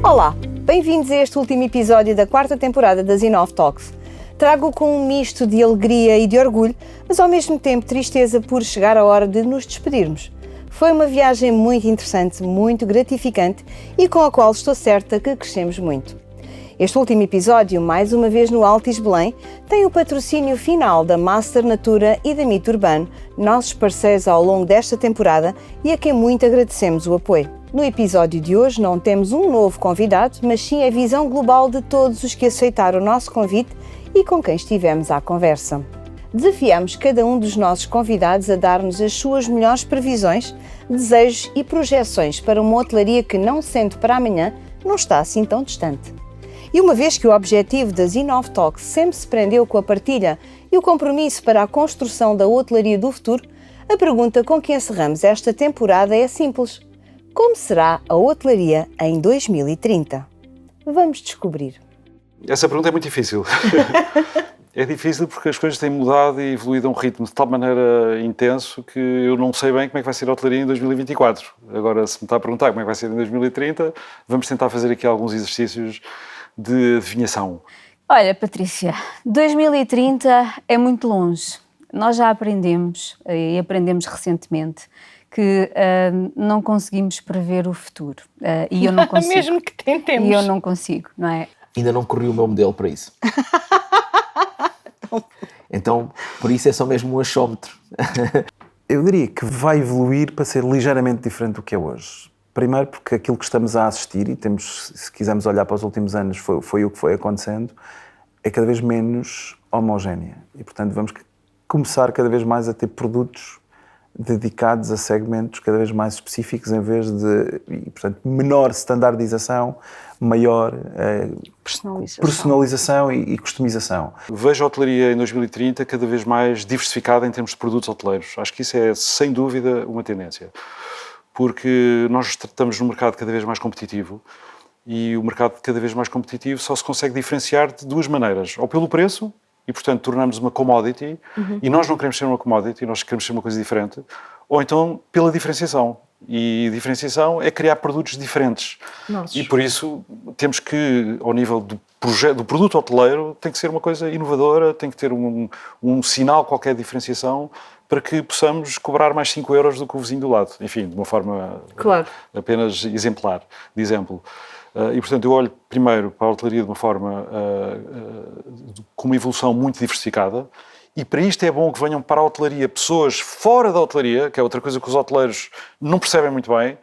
Olá, bem-vindos a este último episódio da 4ª temporada da Zinov Talks. Trago-o com um misto de alegria e de orgulho, mas ao mesmo tempo tristeza por chegar a hora de nos despedirmos. Foi uma viagem muito interessante, muito gratificante e com a qual estou certa que crescemos muito. Este último episódio, mais uma vez no Altis Belém, tem o patrocínio final da Master Natura e da Mito Urbano, nossos parceiros ao longo desta temporada e a quem muito agradecemos o apoio. No episódio de hoje não temos um novo convidado, mas sim a visão global de todos os que aceitaram o nosso convite e com quem estivemos à conversa. Desafiamos cada um dos nossos convidados a dar-nos as suas melhores previsões, desejos e projeções para uma hotelaria que, não sendo para amanhã, não está assim tão distante. E uma vez que o objetivo da Zinov Talks sempre se prendeu com a partilha e o compromisso para a construção da hotelaria do futuro, a pergunta com que encerramos esta temporada é simples. Como será a hotelaria em 2030? Vamos descobrir. Essa pergunta é muito difícil. É difícil porque as coisas têm mudado e evoluído a um ritmo de tal maneira intenso que eu não sei bem como é que vai ser a hotelaria em 2024. Agora, se me está a perguntar como é que vai ser em 2030, vamos tentar fazer aqui alguns exercícios de adivinhação. Olha, Patrícia, 2030 é muito longe. Nós já aprendemos, e aprendemos recentemente, que não conseguimos prever o futuro. E eu não consigo. Mesmo que tentemos. E eu não consigo, não é? Ainda não corri o meu modelo para isso. Então, por isso é só mesmo um achómetro. Eu diria que vai evoluir para ser ligeiramente diferente do que é hoje. Primeiro porque aquilo que estamos a assistir, e temos, se quisermos olhar para os últimos anos, foi o que foi acontecendo, é cada vez menos homogénea. E, portanto, vamos começar cada vez mais a ter produtos dedicados a segmentos cada vez mais específicos em vez de, e, portanto, menor standardização, maior personalização e customização. Vejo a hotelaria em 2030 cada vez mais diversificada em termos de produtos hoteleiros. Acho que isso é, sem dúvida, uma tendência. Porque nós estamos num mercado cada vez mais competitivo e o mercado cada vez mais competitivo só se consegue diferenciar de duas maneiras. Ou pelo preço, e portanto tornamos uma commodity, e nós não queremos ser uma commodity, nós queremos ser uma coisa diferente, ou então pela diferenciação. E diferenciação é criar produtos diferentes. Nossa. E por isso temos que, ao nível do produto hoteleiro, tem que ser uma coisa inovadora, tem que ter um sinal qualquer de diferenciação para que possamos cobrar mais 5 euros do que o vizinho do lado. Enfim, de uma forma apenas exemplar, de exemplo. E, portanto, eu olho primeiro para a hotelaria de uma forma com uma evolução muito diversificada, e para isto é bom que venham para a hotelaria pessoas fora da hotelaria, que é outra coisa que os hoteleiros não percebem muito bem,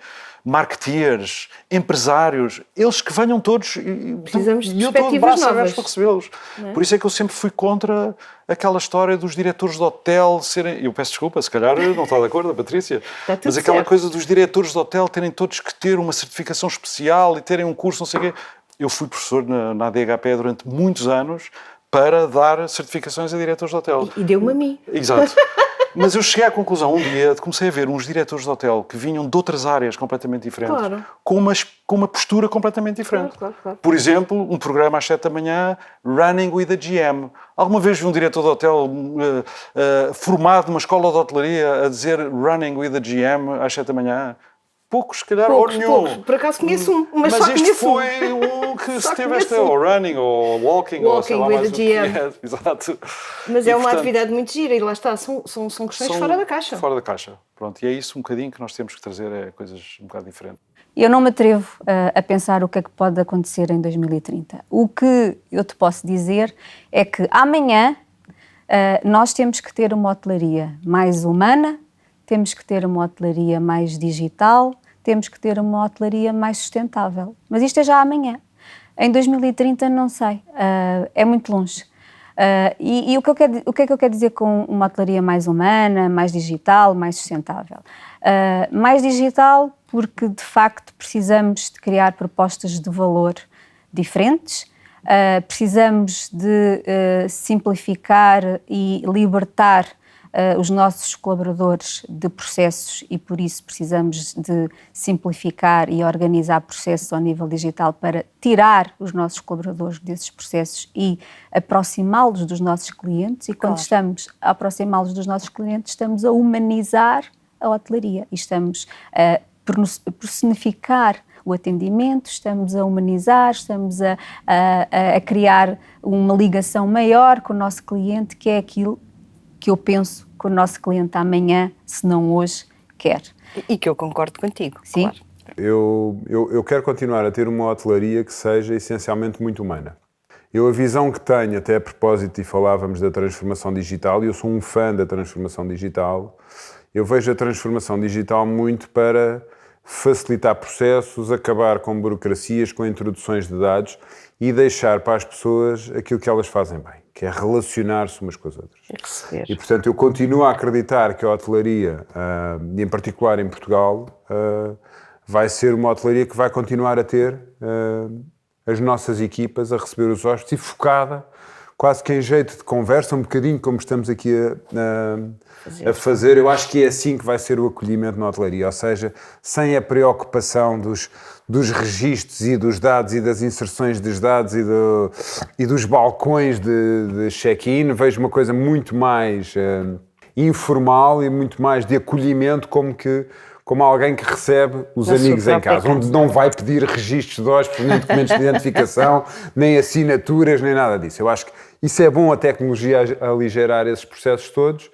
marketeers, empresários, eles que venham todos Precisamos de e eu estou de braços abertos para recebê-los. É? Por isso é que eu sempre fui contra aquela história dos diretores de hotel serem... Eu peço desculpa, se calhar não está de acordo, a Patrícia, mas aquela certo. coisa dos diretores de hotel terem todos que ter uma certificação especial e terem um curso, não sei o quê. Eu fui professor na ADHP durante muitos anos para dar certificações a diretores de hotel. E deu-me a mim. Exato. Mas eu cheguei à conclusão um dia, comecei a ver uns diretores de hotel que vinham de outras áreas completamente diferentes, Claro. com uma postura completamente diferente. Claro. Por exemplo, um programa às 7 da manhã, Running with a GM. Alguma vez vi um diretor de hotel formado numa escola de hotelaria a dizer Running with a GM às 7 da manhã? Poucos, se calhar, ou nenhum. Poucos. Por acaso conheço um, mas só isto conheço foi um que Só se teve conheço ou running, ou walking ou sei lá with mais a o que GM. é. Exato. Mas E, é uma portanto, atividade muito gira e lá está, são questões fora da caixa. Fora da caixa. Pronto, e é isso um bocadinho que nós temos que trazer, é coisas um bocado diferentes. Eu não me atrevo a pensar o que é que pode acontecer em 2030. O que eu te posso dizer é que amanhã nós temos que ter uma hotelaria mais humana, temos que ter uma hotelaria mais digital, temos que ter uma hotelaria mais sustentável. Mas isto é já amanhã. Em 2030 não sei, é muito longe. E o que é que eu quero dizer com uma hotelaria mais humana, mais digital, mais sustentável? Mais digital porque, de facto, precisamos de criar propostas de valor diferentes, precisamos de simplificar e libertar os nossos colaboradores de processos e, por isso, precisamos de simplificar e organizar processos ao nível digital para tirar os nossos colaboradores desses processos e aproximá-los dos nossos clientes. E quando estamos a aproximá-los dos nossos clientes, estamos a humanizar a hotelaria e estamos a personificar o atendimento, estamos a humanizar, estamos a criar uma ligação maior com o nosso cliente, que é aquilo que eu penso que o nosso cliente amanhã, se não hoje, quer. E que eu concordo contigo, Sim. claro. Eu quero continuar a ter uma hotelaria que seja essencialmente muito humana. A visão que tenho, até a propósito, e falávamos da transformação digital, e eu sou um fã da transformação digital, eu vejo a transformação digital muito para facilitar processos, acabar com burocracias, com introduções de dados e deixar para as pessoas aquilo que elas fazem bem, que é relacionar-se umas com as outras. Receber. E, portanto, eu continuo a acreditar que a hotelaria, e em particular em Portugal, vai ser uma hotelaria que vai continuar a ter as nossas equipas a receber os hóspedes e focada, quase que em jeito de conversa, um bocadinho como estamos aqui a fazer. Eu acho que é assim que vai ser o acolhimento na hotelaria, ou seja, sem a preocupação dos registros e dos dados e das inserções dos dados e dos balcões de check-in. Vejo uma coisa muito mais informal e muito mais de acolhimento, como alguém que recebe os amigos em casa, onde não vai pedir registros de hóspedes, nem documentos de identificação, nem assinaturas, nem nada disso. Eu acho que isso é bom, a tecnologia a aligerar esses processos todos,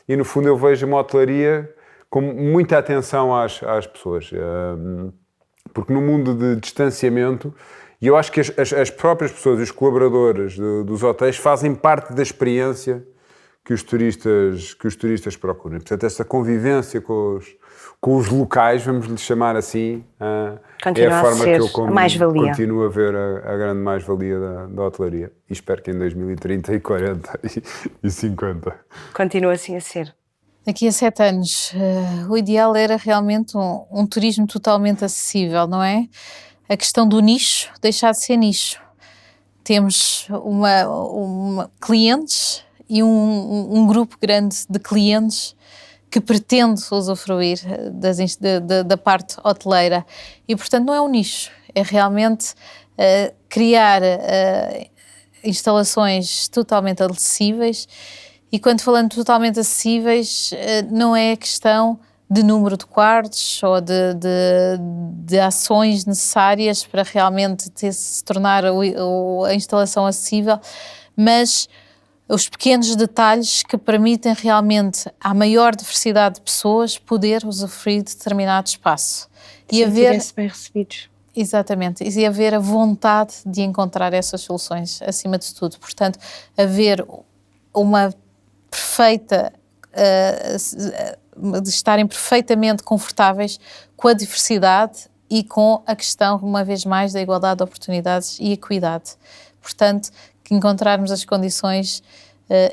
e no fundo eu vejo uma hotelaria com muita atenção às pessoas, porque no mundo de distanciamento, e eu acho que as próprias pessoas, os colaboradores dos hotéis fazem parte da experiência que os turistas procuram. Portanto, essa convivência com os locais, vamos lhe chamar assim, é a forma que eu continuo a ver a grande mais-valia da hotelaria. E espero que em 2030 e 40 e 50. Continua assim a ser. Daqui a 7 anos, o ideal era realmente um turismo totalmente acessível, não é? A questão do nicho deixar de ser nicho. Temos clientes e um grupo grande de clientes que pretende usufruir da parte hoteleira. E, portanto, não é um nicho, é realmente criar instalações totalmente acessíveis. E quando falamos totalmente acessíveis, não é questão de número de quartos ou de ações necessárias para realmente se tornar a instalação acessível, mas os pequenos detalhes que permitem realmente à maior diversidade de pessoas poder usufruir de determinado espaço. E haver-se bem recebidos. Exatamente, e haver a vontade de encontrar essas soluções, acima de tudo. Portanto, haver uma perfeita, de estarem perfeitamente confortáveis com a diversidade e com a questão, uma vez mais, da igualdade de oportunidades e equidade. Portanto, que encontrarmos as condições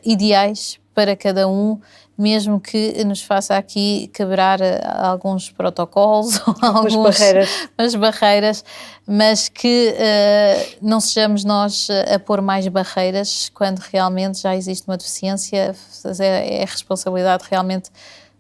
ideais para cada um, mesmo que nos faça aqui quebrar alguns protocolos, algumas barreiras, mas que não sejamos nós a pôr mais barreiras quando realmente já existe uma deficiência. É responsabilidade realmente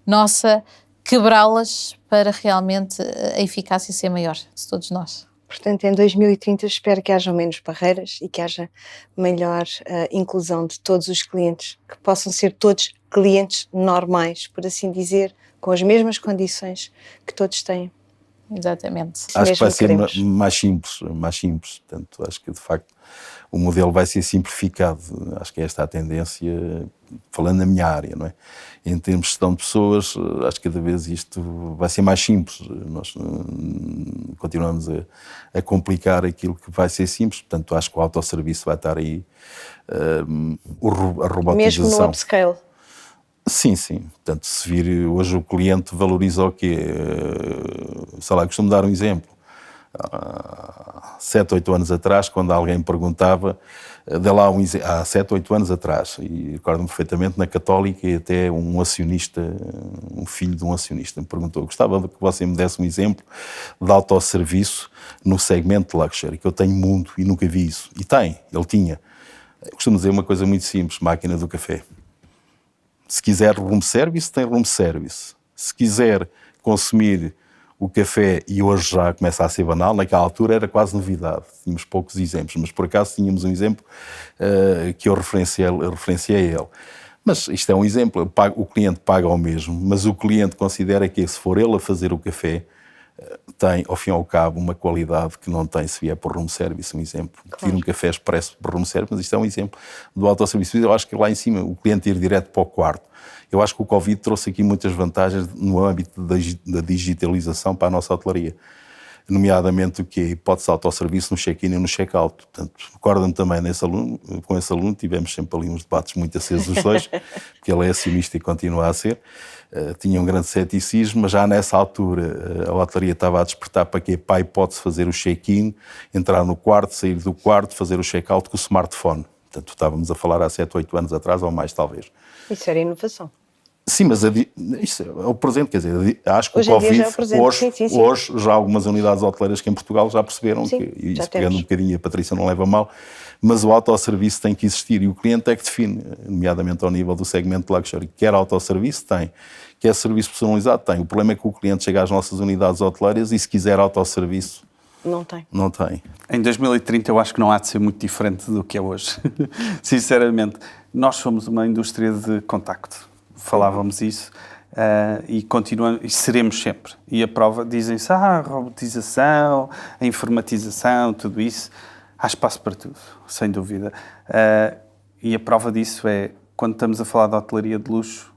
nossa quebrá-las para realmente a eficácia ser maior de todos nós. Portanto, em 2030 espero que haja menos barreiras e que haja melhor inclusão de todos os clientes, que possam ser todos clientes normais, por assim dizer, com as mesmas condições que todos têm. Exatamente. Acho que vai ser mais simples. Portanto, acho que de facto o modelo vai ser simplificado. Acho que é esta a tendência, falando na minha área, não é? Em termos de gestão de pessoas, acho que cada vez isto vai ser mais simples. Nós continuamos a complicar aquilo que vai ser simples. Portanto, acho que o autosserviço vai estar aí, a robotização. Mesmo no upscale. Sim. Portanto, se vir hoje o cliente valoriza o quê? Sei lá, costumo dar um exemplo. Há 7, 8 anos atrás, quando alguém me perguntava, dê lá um exemplo, há 7, 8 anos atrás, e recordo-me perfeitamente, na Católica, e até um acionista, um filho de um acionista, me perguntou, gostava que você me desse um exemplo de autosserviço no segmento de luxury, que eu tenho muito e nunca vi isso. E ele tinha. Eu costumo dizer uma coisa muito simples, máquina do café. Se quiser room service, tem room service. Se quiser consumir o café, e hoje já começa a ser banal, naquela altura era quase novidade. Tínhamos poucos exemplos, mas por acaso tínhamos um exemplo que eu referenciei a ele. Mas isto é um exemplo, o cliente paga ao mesmo, mas o cliente considera que se for ele a fazer o café, tem, ao fim e ao cabo, uma qualidade que não tem se vier por room service, um exemplo. Pedir um café expresso por room service, mas isto é um exemplo do autosserviço. Eu acho que lá em cima o cliente ir direto para o quarto. Eu acho que o Covid trouxe aqui muitas vantagens no âmbito da digitalização para a nossa hotelaria. Nomeadamente o que é a hipótese de autosserviço no check-in e no check-out. Portanto, recordo-me também com esse aluno, tivemos sempre ali uns debates muito acesos os dois, porque ele é acionista e continua a ser. Tinha um grande ceticismo, mas já nessa altura a hotelaria estava a despertar para que a hipótese de fazer o check-in, entrar no quarto, sair do quarto, fazer o check-out com o smartphone. Portanto, estávamos a falar há 7, 8 anos atrás, ou mais talvez. Isso era inovação. Sim, mas isso é o presente, quer dizer, acho que Hoje o em dia Covid, já é o presente. Sim. hoje já algumas unidades hoteleiras que em Portugal já perceberam Sim, que, e já isso pegando temos. um bocadinho, a Patrícia não leva mal, mas o autosserviço tem que existir e o cliente é que define, nomeadamente ao nível do segmento de luxury, quer autosserviço tem, quer serviço personalizado tem. O problema é que o cliente chega às nossas unidades hoteleiras e se quiser autosserviço, Não tem. não tem. Em 2030 eu acho que não há de ser muito diferente do que é hoje. Sinceramente, nós somos uma indústria de contacto. Falávamos isso e continuamos, e seremos sempre. E a prova, dizem-se, a robotização, a informatização, tudo isso, há espaço para tudo, sem dúvida. E a prova disso é, quando estamos a falar de hotelaria de luxo,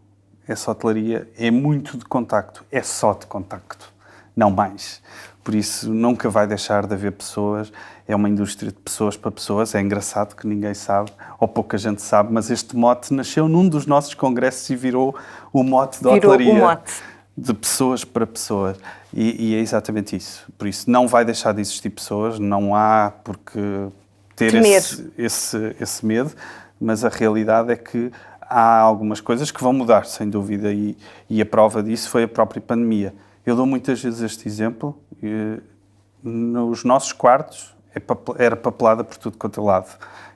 essa hotelaria é muito de contacto, é só de contacto, não mais. Por isso, nunca vai deixar de haver pessoas, é uma indústria de pessoas para pessoas, é engraçado que ninguém sabe, ou pouca gente sabe, mas este mote nasceu num dos nossos congressos e virou o mote da hotelaria. O mote. De pessoas para pessoas. E é exatamente isso. Por isso, não vai deixar de existir pessoas, não há porque ter esse medo, mas a realidade é que há algumas coisas que vão mudar, sem dúvida, e a prova disso foi a própria pandemia. Eu dou muitas vezes este exemplo. Nos nossos quartos era papelada por tudo quanto é lado.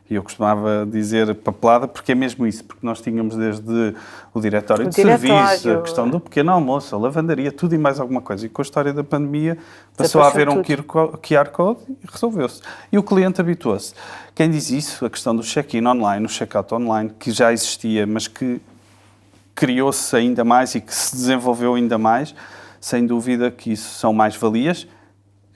E eu costumava dizer papelada porque é mesmo isso, porque nós tínhamos desde o diretório de serviço, a questão do pequeno almoço, a lavandaria, tudo e mais alguma coisa. E com a história da pandemia passou a haver um QR Code e resolveu-se. E o cliente habituou-se. Quem diz isso, a questão do check-in online, o check-out online, que já existia, mas que criou-se ainda mais e que se desenvolveu ainda mais, sem dúvida que isso são mais-valias,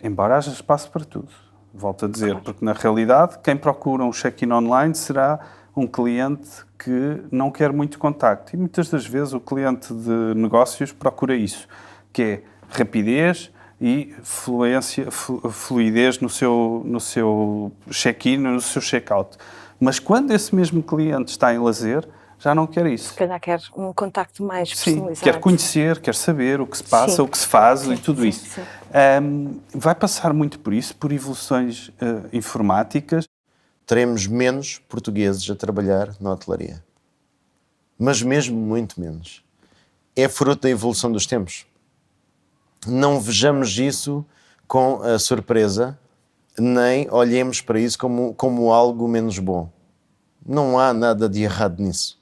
embora haja espaço para tudo. Volto a dizer, porque na realidade quem procura um check-in online será um cliente que não quer muito contacto. E muitas das vezes o cliente de negócios procura isso, que é rapidez e fluidez no seu check-in, no seu check-out. Mas quando esse mesmo cliente está em lazer, já não quer isso. Se calhar quer um contacto mais personalizado. Sim, quer conhecer, quer saber o que se passa, Sim. o que se faz e tudo sim, isso. sim. Vai passar muito por isso, por evoluções informáticas. Teremos menos portugueses a trabalhar na hotelaria. Mas mesmo muito menos. É fruto da evolução dos tempos. Não vejamos isso com a surpresa, nem olhemos para isso como algo menos bom. Não há nada de errado nisso.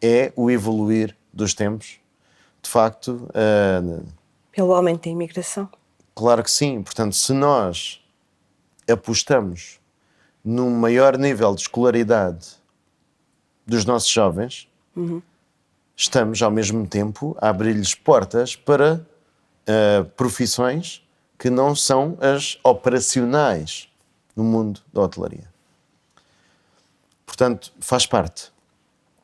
É o evoluir dos tempos. De facto... Pelo aumento da imigração. Claro que sim. Portanto, se nós apostamos num maior nível de escolaridade dos nossos jovens, estamos, ao mesmo tempo, a abrir-lhes portas para profissões que não são as operacionais no mundo da hotelaria. Portanto, faz parte.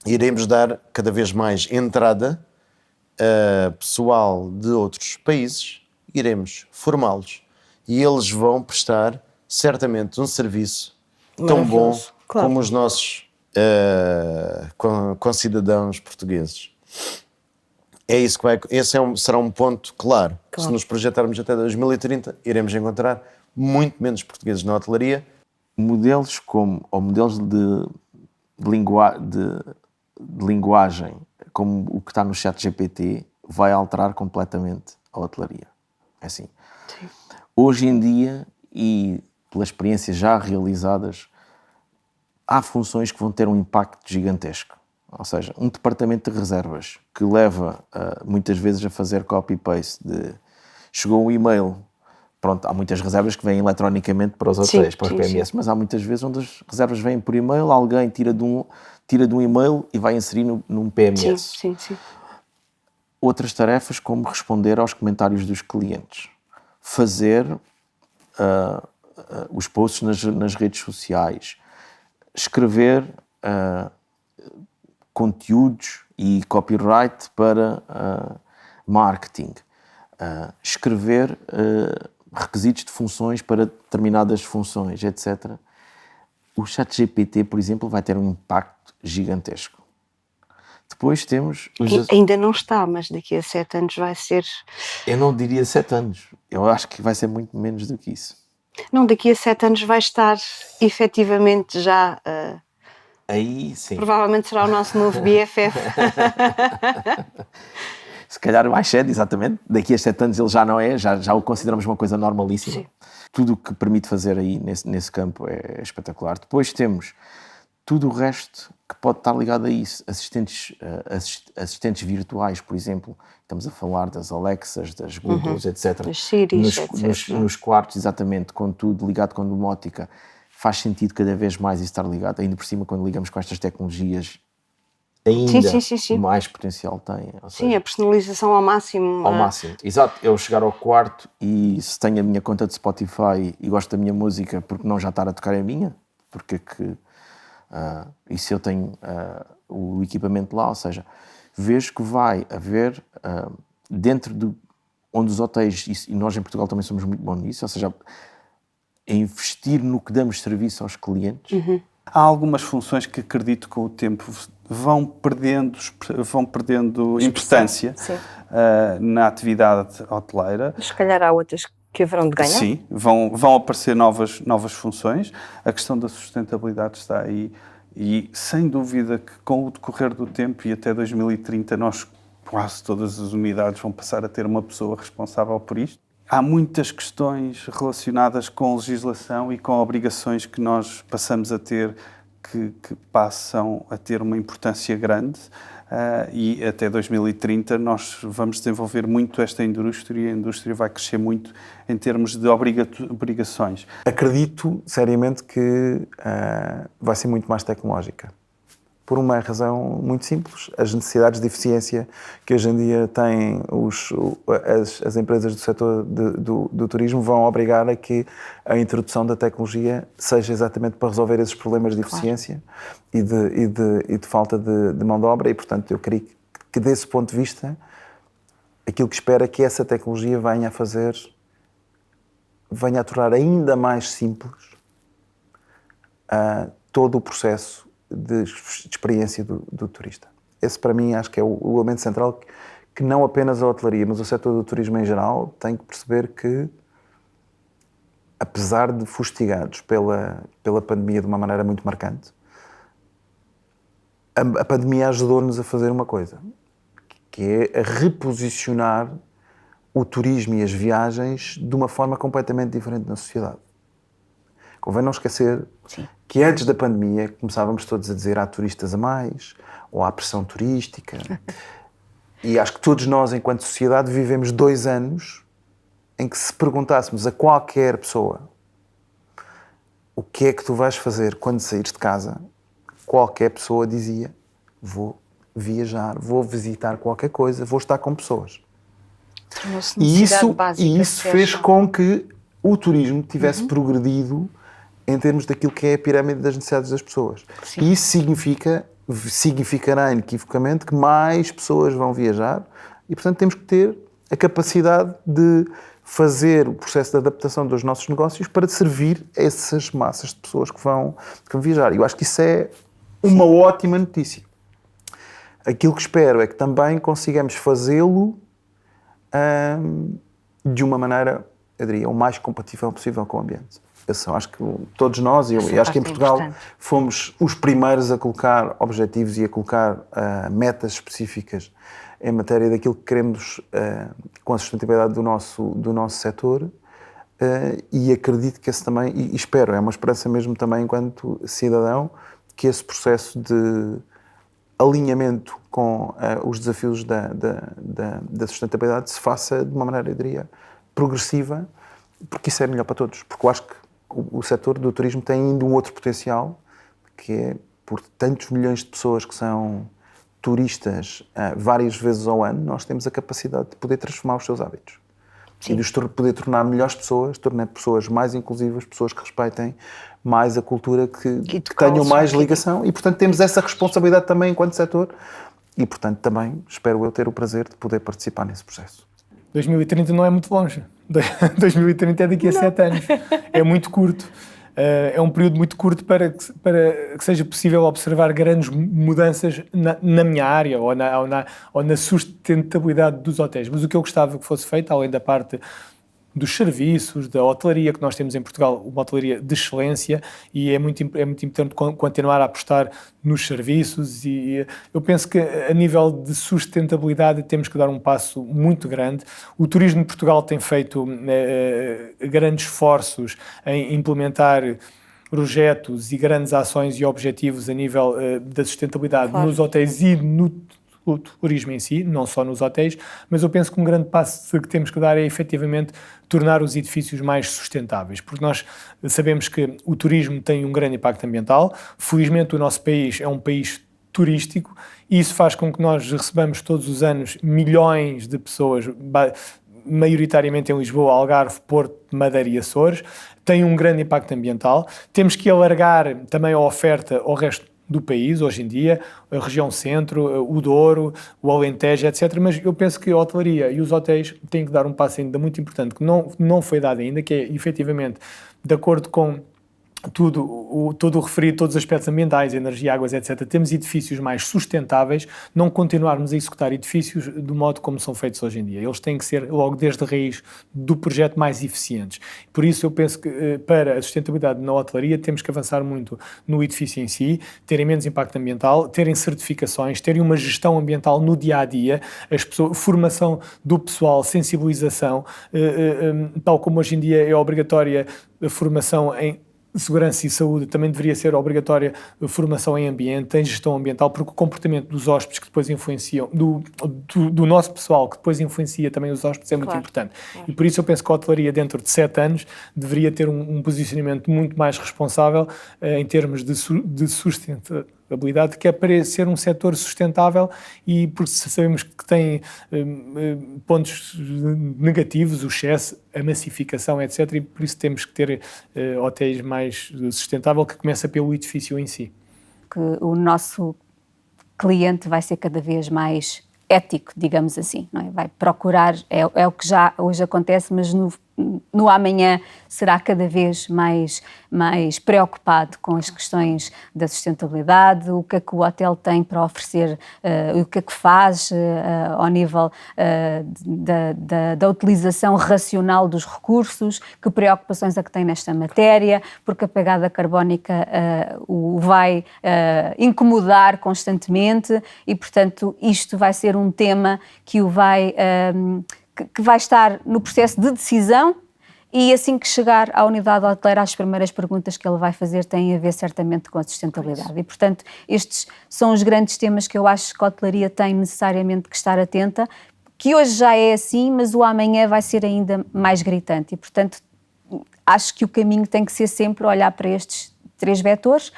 Iremos dar cada vez mais entrada a pessoal de outros países, iremos formá-los e eles vão prestar certamente um serviço tão bom claro, como os nossos concidadãos portugueses. É isso que esse será um ponto claro. Se nos projetarmos até 2030, iremos encontrar muito menos portugueses na hotelaria. Modelos de linguagem, como o que está no chat GPT, vai alterar completamente a hotelaria. É assim. Sim. Hoje em dia, e pelas experiências já realizadas, há funções que vão ter um impacto gigantesco. Ou seja, um departamento de reservas que leva muitas vezes a fazer copy-paste de chegou um e-mail. Pronto, há muitas reservas que vêm eletronicamente para os hotéis, para os PMS, mas há muitas vezes onde as reservas vêm por e-mail, alguém tira de um e-mail e vai inserir num PMS. Sim. Outras tarefas como responder aos comentários dos clientes. fazer os posts nas redes sociais, escrever conteúdos e copyright para marketing, escrever requisitos de funções para determinadas funções, etc. O ChatGPT, por exemplo, vai ter um impacto gigantesco. Depois temos... Ainda não está, mas daqui a 7 anos vai ser... Eu não diria 7 anos. Eu acho que vai ser muito menos do que isso. Não, daqui a 7 anos vai estar efetivamente já... Aí sim. Provavelmente será o nosso novo BFF. Se calhar mais cedo, exatamente. Daqui a 7 anos ele já não é, já o consideramos uma coisa normalíssima. Sim. Tudo o que permite fazer aí nesse campo é espetacular. Depois temos tudo o resto que pode estar ligado a isso. Assistentes virtuais, por exemplo. Estamos a falar das Alexas, das Googles, etc. Das Siris, etc. Nos quartos, exatamente, com tudo ligado com domótica. Faz sentido cada vez mais isso estar ligado. Ainda por cima, quando ligamos com estas tecnologias, ainda sim. mais potencial tem. Ou seja, Sim, a personalização ao máximo. ao máximo. Exato. Eu chegar ao quarto e se tenho a minha conta de Spotify e gosto da minha música, porque não já estar a tocar a minha? Porque que... e se eu tenho o equipamento lá, ou seja, vejo que vai haver dentro de onde os hotéis, e nós em Portugal também somos muito bons nisso, ou seja, investir no que damos serviço aos clientes. Há algumas funções que acredito que com o tempo vão perdendo importância na atividade hoteleira. Se calhar há outras que haverão de ganhar. Sim, vão aparecer novas funções. A questão da sustentabilidade está aí e, sem dúvida, que com o decorrer do tempo e até 2030 quase todas as unidades vão passar a ter uma pessoa responsável por isto. Há muitas questões relacionadas com legislação e com obrigações que nós passamos a ter que passam a ter uma importância grande e até 2030 nós vamos desenvolver muito esta indústria e a indústria vai crescer muito em termos de obrigações. Acredito seriamente que vai ser muito mais tecnológica. Por uma razão muito simples, as necessidades de eficiência que hoje em dia têm as empresas do setor do turismo vão obrigar a que a introdução da tecnologia seja exatamente para resolver esses problemas de eficiência e de falta de mão de obra e, portanto, eu creio que desse ponto de vista, aquilo que espero é que essa tecnologia venha a tornar ainda mais simples todo o processo de experiência do turista. Esse, para mim, acho que é o elemento central que não apenas a hotelaria, mas o setor do turismo em geral tem que perceber que, apesar de fustigados pela pandemia de uma maneira muito marcante, a pandemia ajudou-nos a fazer uma coisa, que é a reposicionar o turismo e as viagens de uma forma completamente diferente na sociedade. Convém não esquecer que antes da pandemia começávamos todos a dizer há turistas a mais, ou há pressão turística. E acho que todos nós, enquanto sociedade, vivemos 2 anos em que se perguntássemos a qualquer pessoa o que é que tu vais fazer quando saíres de casa, qualquer pessoa dizia: vou viajar, vou visitar qualquer coisa, vou estar com pessoas. E isso fez com que o turismo tivesse progredido em termos daquilo que é a pirâmide das necessidades das pessoas. Sim. E isso significará inequivocamente que mais pessoas vão viajar e, portanto, temos que ter a capacidade de fazer o processo de adaptação dos nossos negócios para servir essas massas de pessoas que vão viajar. E eu acho que isso é uma ótima notícia. Aquilo que espero é que também consigamos fazê-lo de uma maneira, eu diria, o mais compatível possível com o ambiente. Acho que todos nós, e acho que em Portugal fomos os primeiros a colocar objetivos e a colocar metas específicas em matéria daquilo que queremos com a sustentabilidade do nosso setor e acredito que esse também, e espero, é uma esperança mesmo também enquanto cidadão, que esse processo de alinhamento com os desafios da sustentabilidade se faça de uma maneira, eu diria, progressiva, porque isso é melhor para todos, porque eu acho que o setor do turismo tem ainda um outro potencial, que é por tantos milhões de pessoas que são turistas várias vezes ao ano, nós temos a capacidade de poder transformar os seus hábitos. e de os poder tornar melhores pessoas, tornar pessoas mais inclusivas, pessoas que respeitem mais a cultura, que tenham mais ligação, e portanto temos essa responsabilidade também enquanto setor, e portanto também espero eu ter o prazer de poder participar nesse processo. 2030 não é muito longe. 2030 é daqui a 7 anos. É muito curto. É um período muito curto para que seja possível observar grandes mudanças na minha área ou na sustentabilidade dos hotéis. Mas o que eu gostava que fosse feito, além da parte dos serviços, da hotelaria, que nós temos em Portugal uma hotelaria de excelência, e é muito importante continuar a apostar nos serviços, e eu penso que a nível de sustentabilidade temos que dar um passo muito grande. O turismo de Portugal tem feito grandes esforços em implementar projetos e grandes ações e objetivos a nível da sustentabilidade nos hotéis e no turismo em si, não só nos hotéis, mas eu penso que um grande passo que temos que dar é efetivamente tornar os edifícios mais sustentáveis, porque nós sabemos que o turismo tem um grande impacto ambiental. Felizmente o nosso país é um país turístico e isso faz com que nós recebamos todos os anos milhões de pessoas, maioritariamente em Lisboa, Algarve, Porto, Madeira e Açores. Tem um grande impacto ambiental. Temos que alargar também a oferta ao resto do país, hoje em dia, a região centro, o Douro, o Alentejo, etc. Mas eu penso que a hotelaria e os hotéis têm que dar um passo ainda muito importante, que não foi dado ainda, que é, efetivamente, de acordo com todo o referido, todos os aspectos ambientais, energia, águas, etc., temos edifícios mais sustentáveis, não continuarmos a executar edifícios do modo como são feitos hoje em dia. Eles têm que ser, logo desde a raiz do projeto, mais eficientes. Por isso eu penso que para a sustentabilidade na hotelaria temos que avançar muito no edifício em si, terem menos impacto ambiental, terem certificações, terem uma gestão ambiental no dia-a-dia, formação do pessoal, sensibilização, tal como hoje em dia é obrigatória a formação em segurança e saúde, também deveria ser obrigatória a formação em ambiente, em gestão ambiental, porque o comportamento dos hóspedes que depois influenciam, do nosso pessoal, que depois influencia também os hóspedes, é muito importante. E por isso eu penso que a hotelaria, dentro de 7 anos, deveria ter um posicionamento muito mais responsável em termos de sustentabilidade, que é para ser um setor sustentável, e porque sabemos que tem pontos negativos, o excesso, a massificação, etc. E por isso temos que ter hotéis mais sustentável, que começa pelo edifício em si. Que o nosso cliente vai ser cada vez mais ético, digamos assim, não é? Vai procurar, é o que já hoje acontece, mas no amanhã será cada vez mais preocupado com as questões da sustentabilidade, o que é que o hotel tem para oferecer, o que é que faz ao nível da utilização racional dos recursos, que preocupações é que tem nesta matéria, porque a pegada carbónica o vai incomodar constantemente e, portanto, isto vai ser um tema que que vai estar no processo de decisão, e assim que chegar à unidade hoteleira, as primeiras perguntas que ele vai fazer têm a ver certamente com a sustentabilidade. E, portanto, estes são os grandes temas que eu acho que a hotelaria tem necessariamente que estar atenta, que hoje já é assim, mas o amanhã vai ser ainda mais gritante. E, portanto, acho que o caminho tem que ser sempre olhar para estes 3 vetores.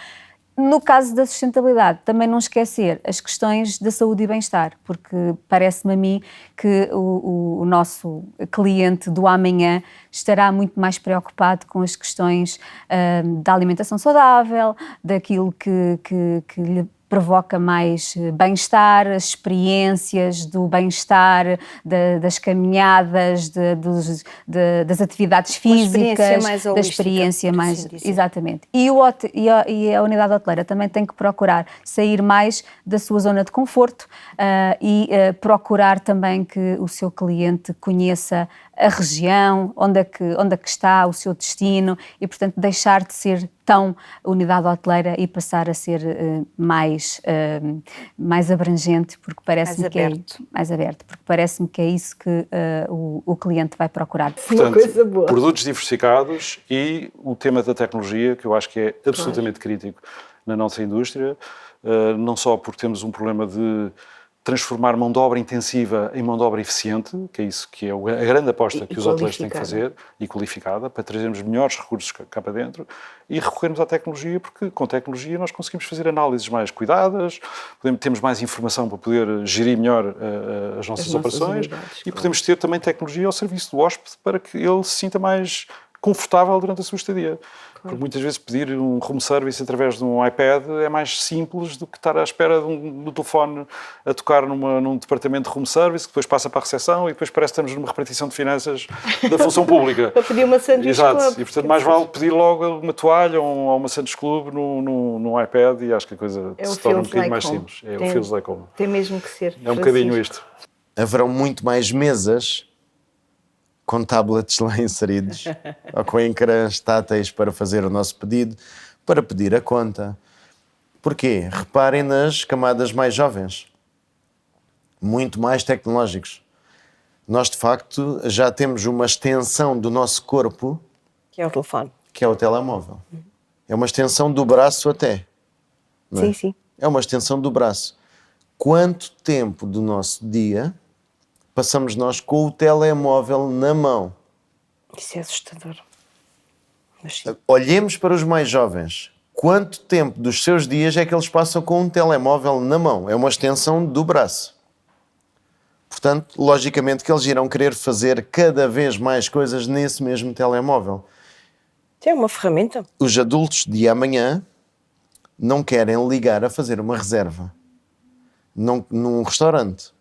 No caso da sustentabilidade, também não esquecer as questões da saúde e bem-estar, porque parece-me a mim que o nosso cliente do amanhã estará muito mais preocupado com as questões da alimentação saudável, daquilo que lhe provoca mais bem-estar, as experiências do bem-estar, das caminhadas, das atividades físicas, da experiência mais... Exatamente. E a unidade hoteleira também tem que procurar sair mais da sua zona de conforto e procurar também que o seu cliente conheça a região, onde é que está o seu destino, e, portanto, deixar de ser tão unidade hoteleira e passar a ser mais abrangente, porque parece-me que é mais aberto, porque parece-me que é isso que o cliente vai procurar. Portanto, uma coisa boa. Produtos diversificados e o tema da tecnologia, que eu acho que é absolutamente crítico na nossa indústria, não só porque temos um problema de transformar mão de obra intensiva em mão de obra eficiente, que é isso que é a grande aposta que os hoteleiros têm que fazer, e qualificada, para trazermos melhores recursos cá para dentro e recorrermos à tecnologia, porque com tecnologia nós conseguimos fazer análises mais cuidadas, temos mais informação para poder gerir melhor as nossas operações e podemos ter também tecnologia ao serviço do hóspede para que ele se sinta mais confortável durante a sua estadia. Porque muitas vezes pedir um room service através de um iPad é mais simples do que estar à espera do telefone a tocar num departamento de room service, que depois passa para a recepção e depois parece que estamos numa repartição de finanças da função pública. Para pedir uma Santos Exato. Club. E portanto mais vale pedir logo uma toalha ou uma Santos Club no iPad e acho que a coisa se torna um bocadinho mais simples. É o feels like home. Tem mesmo que ser. É um bocadinho isto. Haverão muito mais mesas com tablets lá inseridos ou com ecrãs táteis para fazer o nosso pedido, para pedir a conta. Porquê? Reparem nas camadas mais jovens, muito mais tecnológicos. Nós, de facto, já temos uma extensão do nosso corpo, Que é o telefone. que é o telemóvel. É uma extensão do braço até. Não é? Sim, sim. É uma extensão do braço. Quanto tempo do nosso dia passamos nós com o telemóvel na mão? Isso é assustador. Mas sim. Olhemos para os mais jovens. Quanto tempo dos seus dias é que eles passam com um telemóvel na mão? É uma extensão do braço. Portanto, logicamente que eles irão querer fazer cada vez mais coisas nesse mesmo telemóvel. É uma ferramenta. Os adultos de amanhã não querem ligar a fazer uma reserva num restaurante.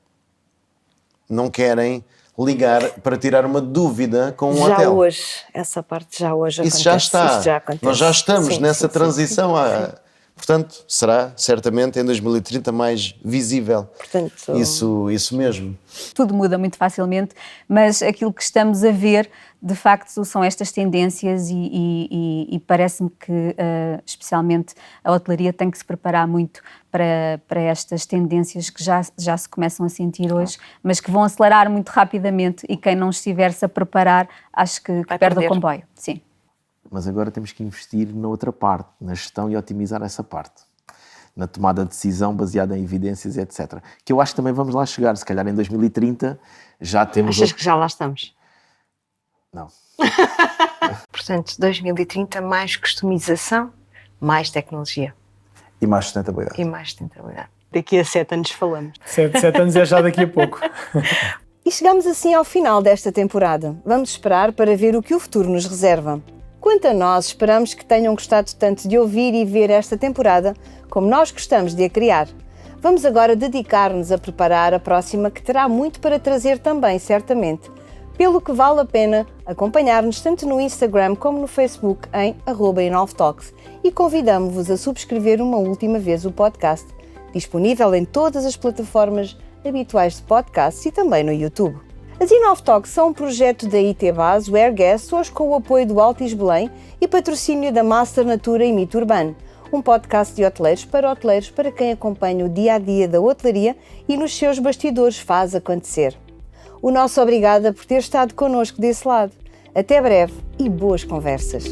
Não querem ligar para tirar uma dúvida com um hotel. Já hoje, essa parte já hoje acontece. Isso já está. Isso já acontece. Nós já estamos Sim, nessa sim, transição. sim. Portanto, será certamente em 2030 mais visível. Portanto, Isso mesmo. Tudo muda muito facilmente, mas aquilo que estamos a ver, de facto, são estas tendências e parece-me que, especialmente, a hotelaria tem que se preparar muito para estas tendências que já se começam a sentir hoje, mas que vão acelerar muito rapidamente e quem não estiver-se a preparar, acho que perde o comboio. Sim. Mas agora temos que investir na outra parte, na gestão e otimizar essa parte. Na tomada de decisão baseada em evidências, etc. Que eu acho que também vamos lá chegar. Se calhar em 2030 já temos... Achas que já lá estamos? Não. Portanto, 2030, mais customização, mais tecnologia. E mais sustentabilidade. E mais sustentabilidade. Daqui a 7 anos falamos. 7 anos é já daqui a pouco. E chegamos assim ao final desta temporada. Vamos esperar para ver o que o futuro nos reserva. Quanto a nós, esperamos que tenham gostado tanto de ouvir e ver esta temporada como nós gostamos de a criar. Vamos agora dedicar-nos a preparar a próxima, que terá muito para trazer também, certamente. Pelo que vale a pena acompanhar-nos tanto no Instagram como no Facebook em @inovetalks e convidamos-vos a subscrever uma última vez o podcast, disponível em todas as plataformas habituais de podcasts e também no YouTube. As Inovetalks são um projeto da IT Base, WearGuest, hoje com o apoio do Altis Belém e patrocínio da Master Natura e Mito Urbano, um podcast de hoteleiros para quem acompanha o dia-a-dia da hotelaria e nos seus bastidores faz acontecer. O nosso obrigada por ter estado connosco desse lado. Até breve e boas conversas.